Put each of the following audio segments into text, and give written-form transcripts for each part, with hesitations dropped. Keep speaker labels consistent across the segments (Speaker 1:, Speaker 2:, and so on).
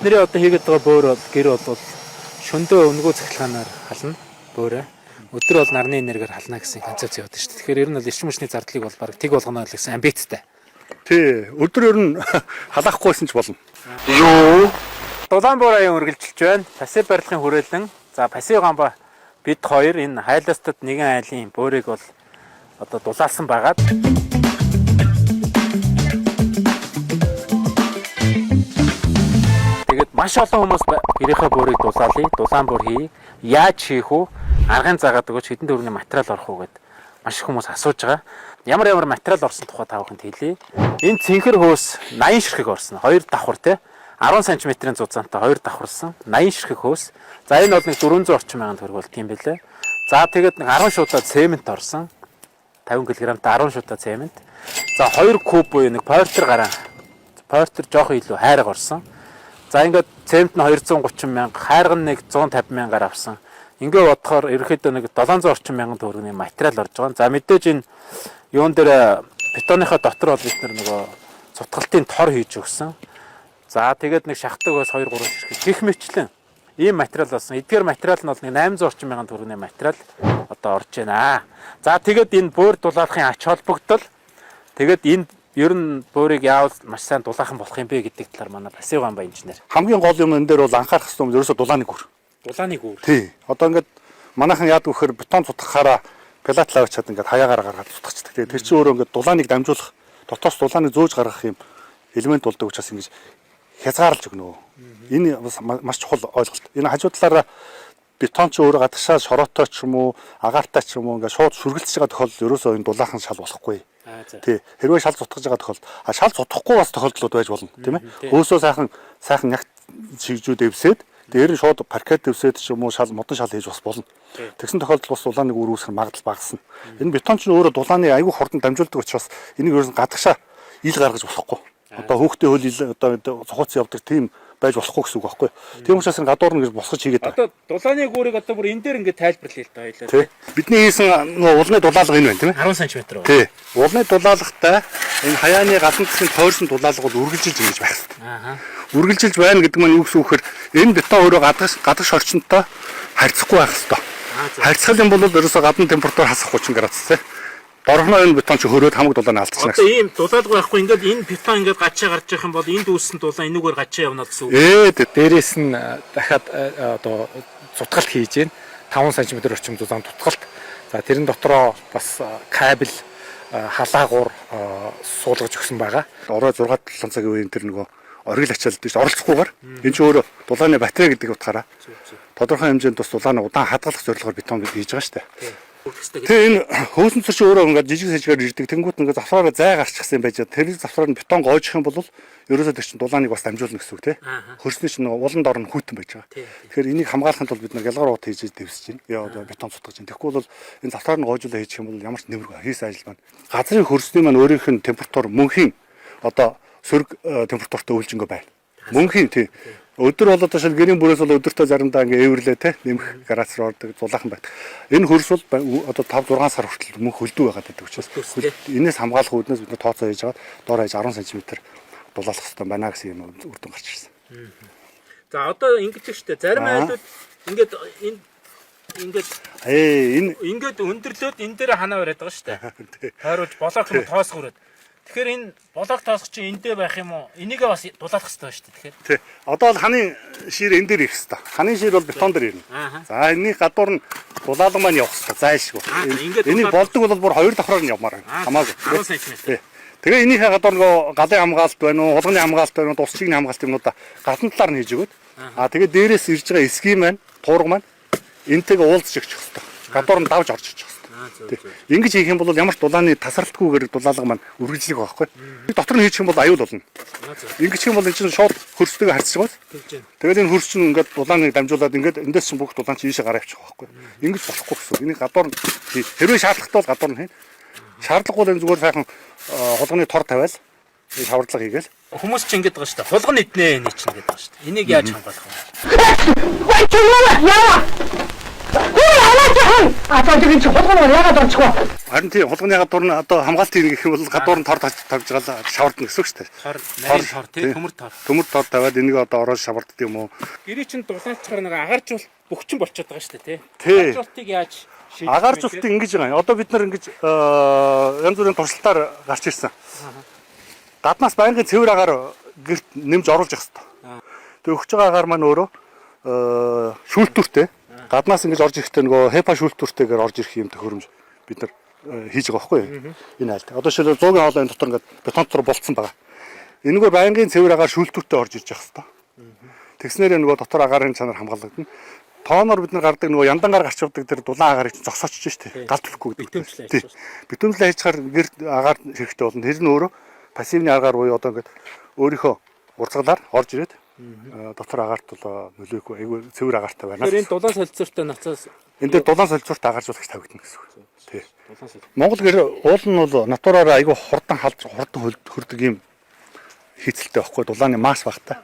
Speaker 1: бидний одоо хийгээд байгаа бөөр гэр бол шөндөө өнгөө цахилгаанаар хална бөөрэ. Өдөр бол нарны энергиээр хална гэсэн концепц яваад шүү дээ. Тэгэхээр ер нь бол эрчим хүчний зардлыг бол баг тэг болгоно гэсэн амбицтай.
Speaker 2: Тий, өдөр ер нь халаахгүйсэн ч болно.
Speaker 1: Юу? Дулаан бөөр аян үргэлжилж байна. Пассив барилгын хүрээлэн. За пассив гамба бид хоёр энэ хайластад нэгэн айлын бөөрийг бол одоо дулаалсан байгаад тэгээд маш олон хүмүүс гэрийнхээ бөөрийг дулаалъя, дулаан бөөр хий. Яаж хийх вэ? Аргын заагаад өгөөч хэдэн төгрөгийн материал орох уу гэд маш их хүмүүс асууж байгаа. Ямар материал орсон тухай та бүхэнд хэлье. Энэ цэнхэр хөөс 80 ширхэг орсон. 2 давхар те 10 см-ийн зузаантай 2 давхарсан 80 ширхэг хөөс. За энэ бол нэг 400 орчим мянган төгрөг бол тийм байлээ. За тэгээд нэг 10 шуудаа цемент орсон. 50 кг-тай 10 шуудаа цемент. За 2 куб буюу нэг портер гараа. Портер жоох илүү хайраг орсон. За ингээд цемент нь 230 мянга, хайрга нь нэг 150 мянгаар авсан. Ингээ бодохоор ерөөхдөө нэг 700 орчим мянган төгрөгийн материал орж байгаа. За мэдээж энэ юун дээр бетоныхаа дотор бол бид нөгөө цутгалтын тор хийж өгсөн. За тэгээд нэг шахдаг бас 2 3 ширхэг гих мэтлэн ийм материал болсон. Эдгээр материал нь бол нэг 800 орчим мянган төгрөгийн материал одоо орж байна. За тэгээд энэ бөөр дулаалахын ач холбогдол тэгээд энэ ер нь бөөрийг яавал маш сайн дулаахан болох юм бэ гэдэг талаар манай пассив гамба инженер.
Speaker 2: Хамгийн гол юм энэ дээр бол анхаарах хэрэгтэй юм ерөөсөө дулааны гүр.
Speaker 1: Дулааны гүр.
Speaker 2: Тий. Одоо ингээд манайхан яадаг вэхээр бетон цутгахаараа пилат лавчаад ингээд хаягаар гаргаад цутгачдаг. Тэр чинь өөрөө ингээд дулааныг дамжуулах, дотоос дулааныг зөөж гаргах юм элемент болдог учраас ингэж хязгаарлаж өгнө. Энэ маш чухал ойлголт. Энэ хажуу талаараа бетон ч өөрөө гадагшаа шороотой ч юм уу, агаартай ч юм уу ингээд шууд сүргэлцэж байгаа тохиолдол ерөөсөө энэ дулаахан шал болохгүй. Тий. Хэрвээ шал цутгаж байгаа тохиолдолд шал цутгахгүй бас тохиолдлууд байж болно, тийм ээ. Хөөсөө сайхан ягт чигжүүд эвсээд дээр нь шууд паркет дэвсээд ч юм уу шал модон шал хийж бас болно. Тэгсэн тохиолдолд бас дулааныг үүргэх магадлал багасна. Энэ бетон ч өөрөө дулааны аягүй хурдан дамжуулдаг учраас энийг ерөөс нь гадагшаа ил гаргаж болохгүй. Одоо хөөхтэй хөл ил одоо цохоц явдаг тийм байж болохгүй гэсэн үг байхгүй. Тийм учраас гадуур нь гэж босгож хийгээд байгаа.
Speaker 1: Одоо дулааны гүүрийг одоо бүр энэ дээр ингээд тайлбарлая л та хоёлаа.
Speaker 2: Тий. Бидний хийсэн улны дулаалга энэ байна тийм ээ.
Speaker 1: 10 см.
Speaker 2: Тий. Улны дулаалгатай энэ хаяаны галан засгийн тойрсон дулаалга бол үргэлжилж ингэж байх хэрэгтэй. Аа. Үргэлжилж байна гэдэг нь юу гэсэн үг вэ? Энэ бетон өөрөө гадагш орчинтой харьцахгүй байх хэрэгтэй. Харьцах юм бол ерөөсөө гадны температур хасах 30 градус тийм. Дорхноо энэ бетон чи хөрөөд хамаг дулаан алдчихна.
Speaker 1: Одоо ийм дулаалга байхгүй ингээд энэ бетон ингээд гачаа гарч ирэх юм бол энд үүссэн дулаан энүүгээр гачаа явна гэсэн үг.
Speaker 3: Дээрээс нь дахиад одоо цутгалт хийж гин 5 см орчим дулаан цутгалт. За тэрэн дотроо бас кабель халаагуур суулгаж өгсөн байгаа.
Speaker 2: Орой 6-7 цагийн үеийн тэр нөгөө оргил ачаалд тийш оролцохгүйгээр энэ ч өөрөө дулааны батарей гэдэг утгаараа тодорхой хэмжээнд тус дулааны удаан хадгалах зорилгоор бетон хийж байгаа шүү дээ. Тэгээ энэ хөөсөн цэцэр чи өөрөө ингээд жижиг сэжгээр ирдэг. Тэнгүүт ингээд завсраараа зай гарчихсан байж тэр завсраар нь бетон гоожих юм бол ерөөсөө тэр чин дулааныг бас дамжуулна гэсэн үг тий. Хөрсний чинь улан дор нь хүйтэн байж байгаа. Тэгэхээр энийг хамгаалахын тулд бид нар ялгаар ут хийж дэвсэж байна. Яа одоо бетон цутгаж байна. Тэгэхгүй бол энэ завсраар нь гоожуулаа хийчих юм бол ямар ч нэмэргүй хийсэн ажил маань. Газрын хөрсний маань өөрийнх нь температур мөнхийн одоо сөрөг температуртай үйлжингөө байна. Мөнхийн тий. Өдөр болоод ташаал гэрийн бүрээс бол өдөртөө заримдаа ингээ эвэрлээ те нэмэх градус ордог зулаахан байдаг. Энэ хөрс бол одоо 5 6 сар хүртэл мөнх хөлдөө байгаад байдаг учраас энэс хамгаалах үүднээс бид тооцоо хийж аваад доор хаяж 10 см дулаалах хэрэгтэй байна гэсэн юм үр дүн гарч ирсэн.
Speaker 1: За одоо ингэж штэ зарим айлууд ингээд ингээд өндөрлөөд энэ дээр ханаа бариад байгаа штэ. Хайруулж болоох юм тоосгороод. Тэгэхээр энэ болоог тоосох чинь эндээ байх юм уу? Энийгээ бас дулаалах хэрэгтэй шүү дээ. Тэгэхээр.
Speaker 2: Тий. Одоо бол ханы шир энэ дээр ирэх хэрэгтэй. Ханы шир бол бетон дээр ирнэ. За энэний гадуур нь дулаалга маань явах хэрэгтэй. Зайлшгүй. Энийг болдог бол бүр 2 давхраар нь явмаар байна. Хамаагүй.
Speaker 1: 10 см.
Speaker 2: Тий. Тэгээ энийхээ гадуур нөгөө галын хамгаалалт байна уу, хулганы хамгаалалт байна уу, тусчигны хамгаалалт юмнуудаа гадна талаар нь хийж өгöd. Тэгээ дээрээс ирж байгаа эсгийн маань, туурга маань энтэйгээ уулзж өгчих хэрэгтэй. Гадуур нь давж орж ирчих. Ингэж хийх юм бол ямар ч дулааны тасралтгүйгээр дулаалга маань үргэлжлэх байхгүй. Дотор нь хийчих юм бол аюул болно. Ингэж хийх юм бол энэ чинь шууд хөрстэйгээ харьцаж байгаа. Тэгээд энэ хөрс чинь ингээд дулааныг дамжуулаад ингээд эндээс чинь бүх дулаан чинь ийшээ гараа явчих байхгүй. Ингэж болохгүй гэсэн. Энийг гадуур нь хэрвээ шаардлагатай бол гадуур нь хийн. Шаардлагагүй энэ зүгээр сайхан хулганы тор тавиал шаварлага хийгээл.
Speaker 1: Хүмүүс чинь ингэж байгаа шүү дээ. Хулган иднэ энэ чинь гэж байгаа шүү дээ. Энийг яаж хамгаалах вэ?
Speaker 2: Харин тийм хулганы гадуур нь одоо хамгаалтын гэх юм бол гадуур нь тор тавьж байгаа шавардна гэсэн үг шүү дээ.
Speaker 1: Тор, нарийн тор тий, төмөр тор.
Speaker 2: Төмөр тор тавиад энийг одоо ороод шаварддаг юм уу?
Speaker 1: Гэрээ чинь дулаалцахаар нэг агааржуулт бөхчин болчиход байгаа шүү дээ тий.
Speaker 2: Тий.
Speaker 1: Агааржуултыг яаж шийдэх вэ?
Speaker 2: Агааржуултыг ингэж байгаа юм. Одоо бид нар ингэж янз бүрийн туршилтаар гарч ирсэн. Гаднаас байнгын цэвэр агаар гэрт нэмж оруулж явах хэрэгтэй. Тэгээ өгч байгаа агаар маань өөрөө шүүлтүүртэй. Гаднаас ингэж орж ирэхдээ нөгөө хепа шүүлтүүртэйгээр орж ирэх юм төхөөрөмж бид нар хийж байгаа байхгүй юу? Энэ айлт. Одоо жишээлбэл 100-ын хоолойн дотор ингээд бетон дотор болцсон байгаа. Энэгээр байнгын цэвэр агаар шүүлтүүртэй орж ирж явах хэрэгтэй. Тэгснээр нөгөө дотор агаарын чанар хамгаалагдана. Тооноор бид нар гардаг нөгөө яндангаар гарч явдаг тэр дулаан агаарыг зогсоочж штэ. Галт төлөхгүй гэдэг. Битүүмлээ хийчихээр гэр агаар хэрэгтэй болно. Тэр нь өөрөө пассивны агаар буюу одоо ингээд өөрийнхөө урсгалаар орж ирээд дотор агаарт бол нөлөөгүй айгүй цэвэр агаартай байна.
Speaker 1: Тэр энэ дулаан солилцоортой нацаас
Speaker 2: энэ дээр дулаан солилцоортой агааржуулагч тавигдана гэсэн үг. Тий.
Speaker 1: дулаан солилцоо.
Speaker 2: Монгол гэр уул нь бол натураар айгүй хурдан халж хурдан хөрдөг юм хийцэлтэй байхгүй дулааны маш багтай.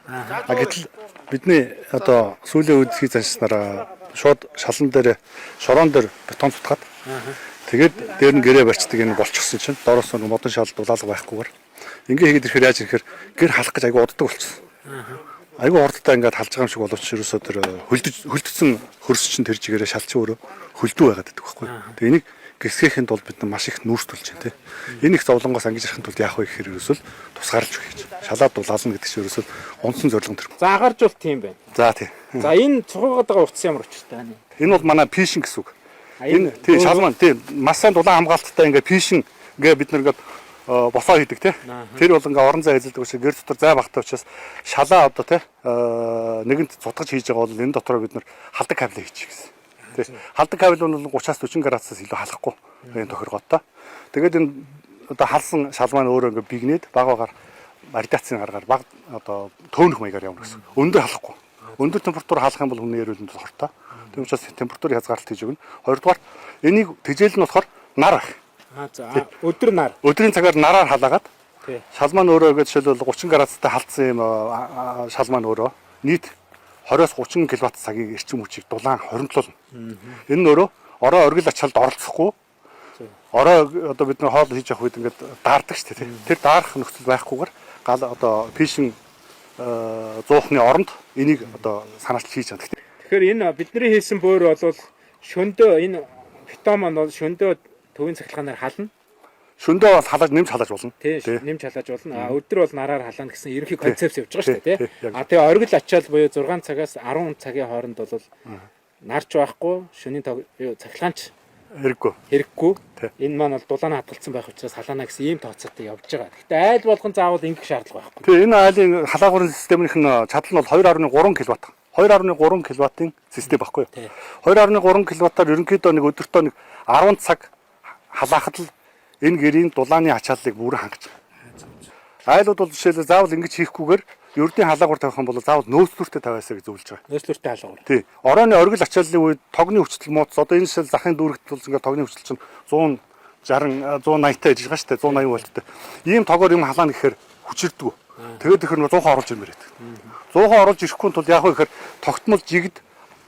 Speaker 2: Гэтэл бидний одоо сүүлийн үед хийж заншснараа шууд шалан дээр шорон дээр бетон цутгаад тэгээд дээр нь гэрээ барьцдаг энэ болчихсон чинь доороос нь модон шал дулаалга байхгүйгээр ингээ хийгээд ирэхээр яаж ирэхээр гэр халах гэж айгүй уддаг болчихсон. Айгүй урдтай ингээд халж байгаа юм шиг боловч ерөөсөө тэр хөлдсөн хөрс чинь тэр чигээрээ шалчин өөрөө хөлдөө байгаад байдаг байхгүй. Тэгээ энийг гисгэхийн тулд бид нар маш их нүүрстүүлж байна тий. Энэ их зовлонгоос ангиж ярахын тулд яах вэ гэхээр ерөөсөө тусгаарлаж өгч. Шалаад дулаална гэдэг чинь ерөөсөө унсан зорилго тэр.
Speaker 1: За агааржуулт тийм байна.
Speaker 2: За тий.
Speaker 1: За энэ цугаагаад байгаа утас ямар учиртай байна?
Speaker 2: Энэ бол манай фишинг гэсэн үг. Энэ тий шалман тий маш сайн дулаан хамгаалттай ингээд фишинг ингээд бид нар ингээд босоо хийдэг тий. Тэр бол ингээ орон зай эзэлдэг учраас гэр дотор зай багтаа учраас шалаа одоо тий нэгэнт цутгаж хийж байгаа бол энэ дотроо бид нар халдаг кабель хийчих гэсэн. Тий. Халдаг кабель бол 30-аас 40 градусаас илүү халахгүй энэ тохиргоотой. Тэгээд энэ одоо халсан шал маань өөрөө ингээ бигнээд баг багаар вариацийн гаргаар баг одоо төөнөх маягаар явна гэсэн. Өндөр халахгүй. Өндөр температур халах юм бол хүний эрүүл мэндэд хортой. Тийм учраас температурын хязгаарлалт хийж өгнө. Хоёрдугаар энийг тэжээл нь болохоор нар байх.
Speaker 1: За өдөр нар.
Speaker 2: Өдрийн цагаар нараар халаагаад
Speaker 1: Тий.
Speaker 2: шал маань өөрөө гэж жишээлбэл 30 градустай халтсан юм шал маань өөрөө нийт 20-с 30 кВт цагийн эрчим хүчийг дулаан хоригдлуулна. Энэ нь өөрөө орой оргил ачаалд оролцохгүй. Орой одоо бид нар хоол хийж явах үед ингээд даардаг шүү дээ. Тэр даарах нөхцөл байхгүйгээр гал одоо фишинг зуухны оронд энийг одоо санаачлж хийж байгаа.
Speaker 1: Тэгэхээр энэ бидний хийсэн бөөр бол шөндөө энэ бетон маань бол шөндөө төвийн цахилгаанаар хална.
Speaker 2: Шөндөө бол халаж нэмж халаж болно.
Speaker 1: Тий, нэмж халаж болно. Өдөр бол нараар халаана гэсэн ерөнхий концепц явж байгаа шүү дээ, тий. Тэгээ оргил ачаал буюу 6 цагаас 10 цагийн хооронд бол нарч байхгүй, шөнийн цахилгаанч хэрэггүй. Энэ маань бол дулаан хадгалсан байх учраас халаана гэсэн ийм тооцоотой явж байгаа. Гэхдээ айл болгон заавал ингэх шаардлага байхгүй.
Speaker 2: Тэгээ энэ айлын халаагуурын системийнх нь чадал нь бол 2.3 кВт. 2.3 кВт-ийн систем баггүй юу? 2.3 кВт-аар ерөнхийдөө нэг өдөртөө нэг 10 цаг халаахад л энэ гэрийн дулааны ачааллыг бүрэн хангаж байгаа. Айлууд бол жишээлбэл заавал ингэж хийхгүйгээр ердийн халаагуур тавих юм бол заавал нөөцлөртөө тавиасаа гэж зөвлөж байгаа.
Speaker 1: Нөөцлөртөө халаагуур.
Speaker 2: Тий. Оройны оргил ачааллын үед тогны хүчил мууц одоо энэ жишээл захын дүүрэгт бол ингээд тогны хүчил чинь 160 180-тай ижиж байгаа шүү дээ. 180 вольттай. Ийм тогоор юм халаана гэхээр хүчирдэггүй. Тэгээд тэр нь 100 оруулж ирмээр байдаг. 100 оруулж ирэхгүй тул яах вэ гэхээр тогтмол жигд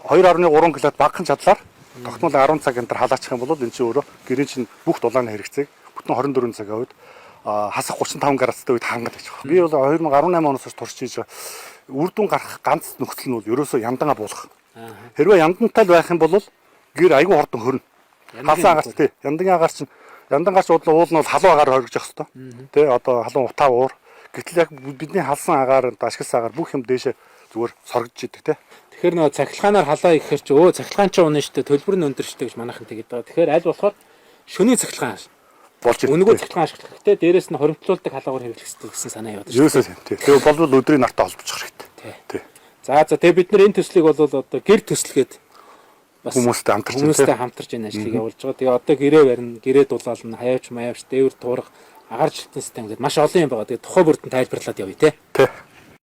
Speaker 2: 2.3 кВт багахан чадлаар тогтмол 10 цаг энэ халаачих юм бол энэ чинь өөрөө гэрийн чинь бүх дулааны хэрэгцээг бүтэн 24 цагийн үед хасах 35 градустай үед хангаж байж байгаа. Би бол 2018 оноос хойш туршиж байгаа. Үр дүн гарах ганц нөхцөл нь бол ерөөсөө яндангаа буулгах. Хэрвээ яндантай байх юм бол гэр айгүй хурдан хөрнө. Халсан агаарч тий. Яндангийн агаарч чинь яндангаар ч уул нь бол халуун агаар хоригдож явах хэвээр. Тий одоо халуун утаа уур. Гэтэл яг бидний халсан агаар, ашигласан агаар бүх юм дээшээ зүгээр соргиж идэг тий.
Speaker 1: Тэгэхээр нөө цахилгаанаар халаа ихэхэр чи цахилгаан ч унаа штэ төлбөр нь өндөр штэ гэж манайхан тэгээд байгаа. Тэгэхээр аль болохоор шөнийн цахилгаан
Speaker 2: болж идэг.
Speaker 1: Өнгөө цахилгаан ашиглах хэрэгтэй. Дээрээс нь хоримтлуулдаг халаагаар хэрэглэх хэрэгтэй гэсэн санаа яваад байна.
Speaker 2: Юусаа тий. Тэгээ болвол өдрийн нартай холбочих хэрэгтэй. Тий.
Speaker 1: За тэгээ бид нар энэ төслийг бол одоо гэр төслгээд бас
Speaker 2: хүмүүстэй
Speaker 1: хамтарч энэ ажлыг явуулж байгаа. Тэгээ одоо гэрээ барина, гэрээ дулаална, хаявч маявч, дээвэр туурах, агаар жилтэн систем гэдэг маш олон юм байгаа. Тэгээ тухай бүрдэн тайлбарлаад явъя тий.